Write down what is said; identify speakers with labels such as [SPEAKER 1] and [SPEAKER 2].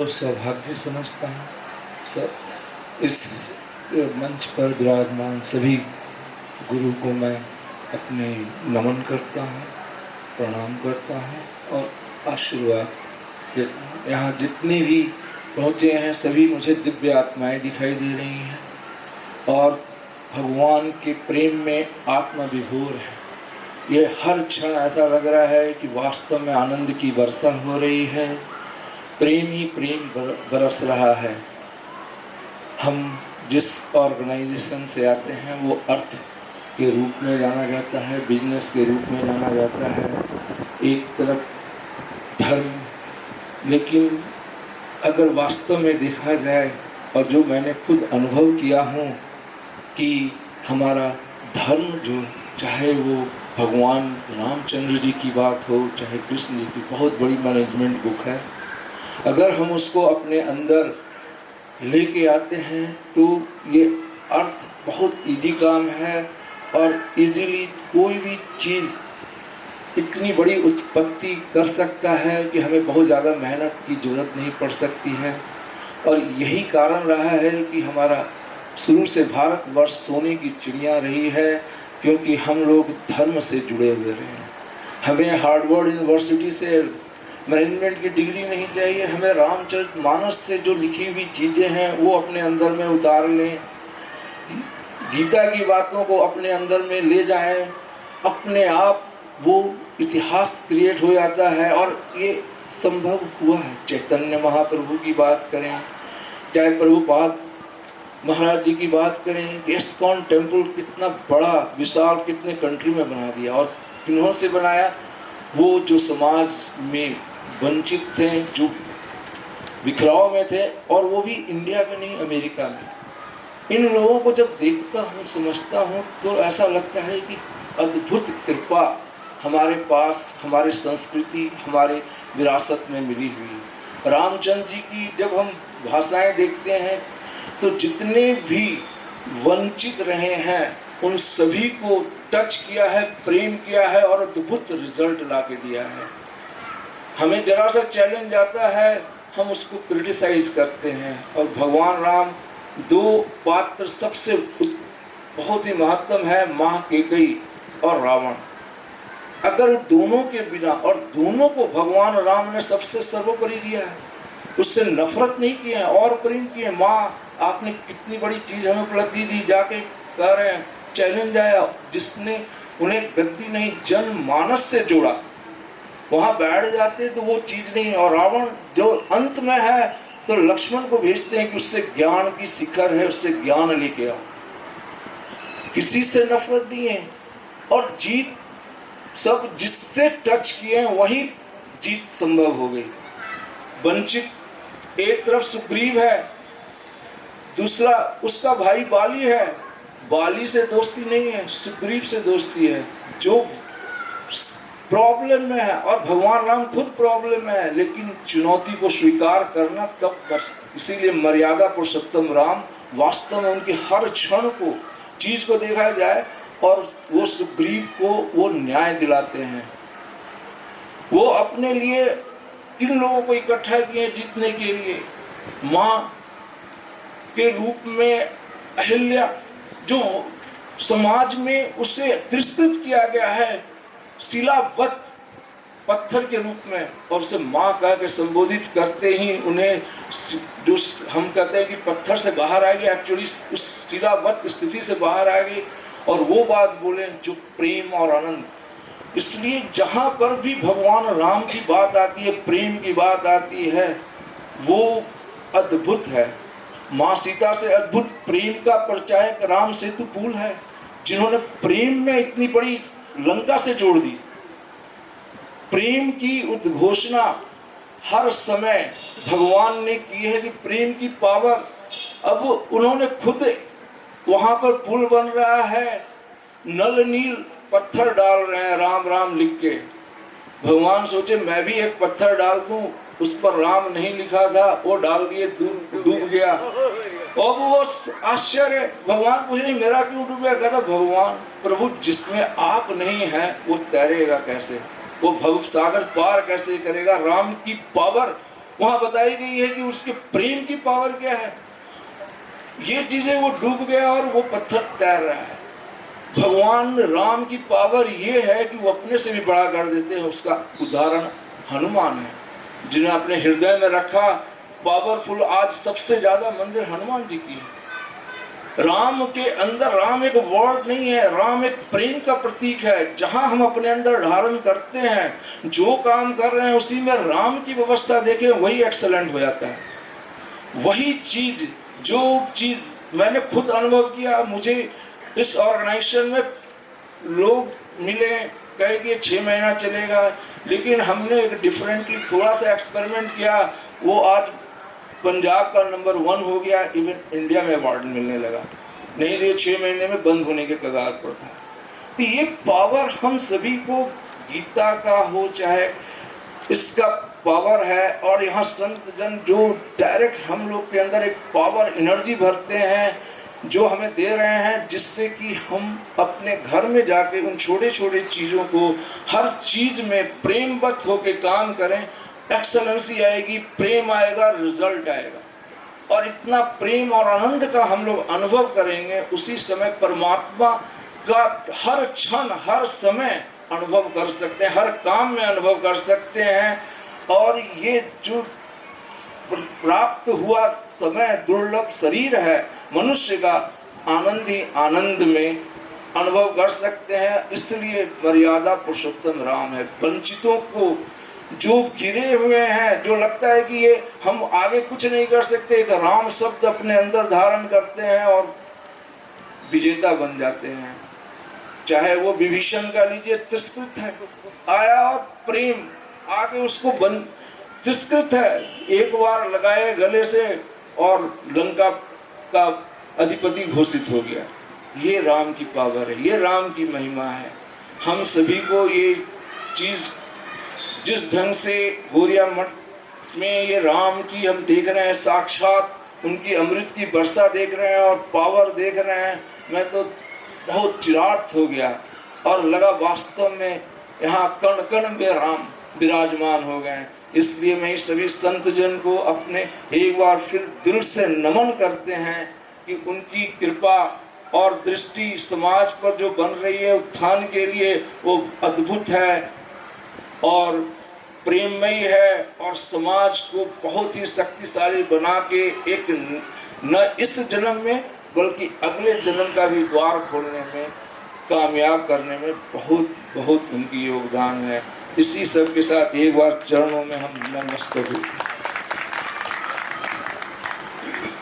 [SPEAKER 1] तो सौभाग्य समझता हूँ इस मंच पर विराजमान सभी गुरु को मैं अपने नमन करता हूँ, प्रणाम करता हूँ और आशीर्वाद देता हूँ। यहाँ जितने भी पहुँचे हैं सभी मुझे दिव्य आत्माएं दिखाई दे रही हैं और भगवान के प्रेम में आत्मा विभोर है। ये हर क्षण ऐसा लग रहा है कि वास्तव में आनंद की वर्षा हो रही है, प्रेम ही प्रेम बरस रहा है। हम जिस ऑर्गेनाइजेशन से आते हैं वो अर्थ के रूप में जाना जाता है, बिजनेस के रूप में जाना जाता है, एक तरफ धर्म, लेकिन अगर वास्तव में देखा जाए और जो मैंने खुद अनुभव किया हूँ कि हमारा धर्म जो, चाहे वो भगवान रामचंद्र जी की बात हो चाहे कृष्ण जी की, बहुत बड़ी मैनेजमेंट बुक है। अगर हम उसको अपने अंदर लेके आते हैं तो ये अर्थ बहुत इजी काम है और इजीली कोई भी चीज़ इतनी बड़ी उत्पत्ति कर सकता है कि हमें बहुत ज़्यादा मेहनत की ज़रूरत नहीं पड़ सकती है। और यही कारण रहा है कि हमारा शुरू से भारतवर्ष सोने की चिड़िया रही है, क्योंकि हम लोग धर्म से जुड़े हुए रहे हैं। हमें हार्वर्ड यूनिवर्सिटी से मैनेजमेंट की डिग्री नहीं चाहिए, हमें रामचरितमानस से जो लिखी हुई चीज़ें हैं वो अपने अंदर में उतार लें, गीता की बातों को अपने अंदर में ले जाएं, अपने आप वो इतिहास क्रिएट हो जाता है। और ये संभव हुआ है। चैतन्य महाप्रभु की बात करें, चाहे प्रभुपाद महाराज जी की बात करें, इस्कॉन टेम्पल कितना बड़ा विशाल कितने कंट्री में बना दिया, और किन्हों से बनाया? वो जो समाज में वंचित थे, जो बिखराव में थे, और वो भी इंडिया में नहीं अमेरिका में। इन लोगों को जब देखता हूँ समझता हूँ तो ऐसा लगता है कि अद्भुत कृपा हमारे पास, हमारी संस्कृति, हमारे विरासत में मिली हुई। रामचंद्र जी की जब हम भाषाएं देखते हैं तो जितने भी वंचित रहे हैं उन सभी को टच किया है, प्रेम किया है और अद्भुत रिजल्ट ला के दिया है। हमें जरा सा चैलेंज आता है, हम उसको क्रिटिसाइज करते हैं। और भगवान राम दो पात्र सबसे बहुत ही महत्तम है, माँ कैकेयी और रावण। अगर दोनों के बिना, और दोनों को भगवान राम ने सबसे सर्वोपरि दिया है, उससे नफरत नहीं किए हैं और प्रेम किए। माँ आपने कितनी बड़ी चीज़ हमें उपलब्धि दी, जाके कह रहे हैं, चैलेंज आया, जिसने उन्हें गद्दी नहीं जनमानस से जोड़ा, वहाँ बैठ जाते तो वो चीज़ नहीं। और रावण जो अंत में है तो लक्ष्मण को भेजते हैं कि उससे ज्ञान की शिखर है, उससे ज्ञान लेके आओ। किसी से नफरत नहीं है और जीत सब जिससे टच किए हैं वही जीत संभव हो गई। वंचित एक तरफ सुग्रीव है, दूसरा उसका भाई बाली है। बाली से दोस्ती नहीं है, सुग्रीव से दोस्ती है, जो प्रॉब्लम में है। और भगवान राम खुद प्रॉब्लम में है, लेकिन चुनौती को स्वीकार करना तब कर। इसीलिए मर्यादा पुरुषोत्तम राम वास्तव में उनके हर क्षण को, चीज को देखा जाए, और वो सुग्रीव को वो न्याय दिलाते हैं। वो अपने लिए इन लोगों को इकट्ठा किए जीतने के लिए। माँ के रूप में अहिल्या, जो समाज में उसे तिरस्कृत किया गया है, शिलावत पत्थर के रूप में, और उसे माँ कह के संबोधित करते ही उन्हें, जो हम कहते हैं कि पत्थर से बाहर आ गई, एक्चुअली उस शिलावत स्थिति से बाहर आ गई और वो बात बोले जो प्रेम और आनंद। इसलिए जहाँ पर भी भगवान राम की बात आती है, प्रेम की बात आती है, वो अद्भुत है। माँ सीता से अद्भुत प्रेम का परिचायक राम सेतु पुल है, जिन्होंने प्रेम में इतनी बड़ी लंका से जोड़ दी। प्रेम की उद्घोषणा हर समय भगवान ने की है कि प्रेम की पावर। अब उन्होंने खुद, वहां पर पुल बन रहा है, नल नील पत्थर डाल रहे हैं राम राम लिख के। भगवान सोचे मैं भी एक पत्थर डाल दूं, उस पर राम नहीं लिखा था, वो डाल दिए, डूब गया। और वो आश्चर्य, भगवान पूछे मेरा क्यों डूब गया? कहता भगवान प्रभु जिसमें आप नहीं हैं वो तैरेगा कैसे, वो भव सागर पार कैसे करेगा? राम की पावर वहां बताई गई है कि उसके प्रेम की पावर क्या है। ये चीजें वो डूब गया और वो पत्थर तैर रहा है। भगवान राम की पावर ये है कि वो अपने से भी बड़ा कर देते हैं। उसका उदाहरण हनुमान है, जिन्हें अपने हृदय में रखा। पावरफुल आज सबसे ज्यादा मंदिर हनुमान जी की है। राम के अंदर, राम एक वर्ड नहीं है, राम एक प्रेम का प्रतीक है। जहां हम अपने अंदर धारण करते हैं, जो काम कर रहे हैं उसी में राम की व्यवस्था देखें, वही एक्सेलेंट हो जाता है। वही चीज, जो चीज मैंने खुद अनुभव किया, मुझे इस ऑर्गेनाइजेशन में लोग मिले, कहे कि 6 महीना चलेगा, लेकिन हमने एक डिफरेंटली थोड़ा सा एक्सपेरिमेंट किया। वो आज पंजाब का नंबर 1 हो गया, इवन इंडिया में अवार्ड मिलने लगा। नहीं तो 6 महीने में बंद होने के कगार पर था। तो ये पावर हम सभी को, गीता का हो चाहे इसका पावर है। और यहाँ संत जन जो डायरेक्ट हम लोग के अंदर एक पावर एनर्जी भरते हैं, जो हमें दे रहे हैं, जिससे कि हम अपने घर में जाके उन छोटे छोटे चीज़ों को, हर चीज़ में प्रेमवत होकर काम करें। एक्सेलेंसी आएगी, प्रेम आएगा, रिजल्ट आएगा। और इतना प्रेम और आनंद का हम लोग अनुभव करेंगे, उसी समय परमात्मा का हर क्षण, हर समय अनुभव कर सकते हैं, हर काम में अनुभव कर सकते हैं। और ये जो प्राप्त हुआ समय, दुर्लभ शरीर है मनुष्य का, आनंद ही आनंद में अनुभव कर सकते हैं। इसलिए मर्यादा पुरुषोत्तम राम है। वंचितों को, जो गिरे हुए हैं, जो लगता है कि ये हम आगे कुछ नहीं कर सकते, एक राम शब्द अपने अंदर धारण करते हैं और विजेता बन जाते हैं। चाहे वो विभीषण का लीजिए, तिरस्कृत है, आया और प्रेम आगे उसको बन, तिरस्कृत है, एक बार लगाए गले से और लंका का अधिपति घोषित हो गया। ये राम की पावर है, ये राम की महिमा है। हम सभी को ये चीज़, जिस ढंग से गौरिया मठ में ये राम की हम देख रहे हैं, साक्षात उनकी अमृत की वर्षा देख रहे हैं और पावर देख रहे हैं, मैं तो बहुत चिरार्थ हो गया और लगा वास्तव में यहाँ कण कण में राम विराजमान हो गए। इसलिए मैं इस सभी संत जन को अपने एक बार फिर दिल से नमन करते हैं कि उनकी कृपा और दृष्टि समाज पर जो बन रही है उत्थान के लिए, वो अद्भुत है और प्रेममयी है और समाज को बहुत ही शक्तिशाली बना के एक न इस जन्म में बल्कि अगले जन्म का भी द्वार खोलने में, कामयाब करने में बहुत बहुत उनकी योगदान है। इसी सब के साथ एक बार चरणों में हम नमस्ते।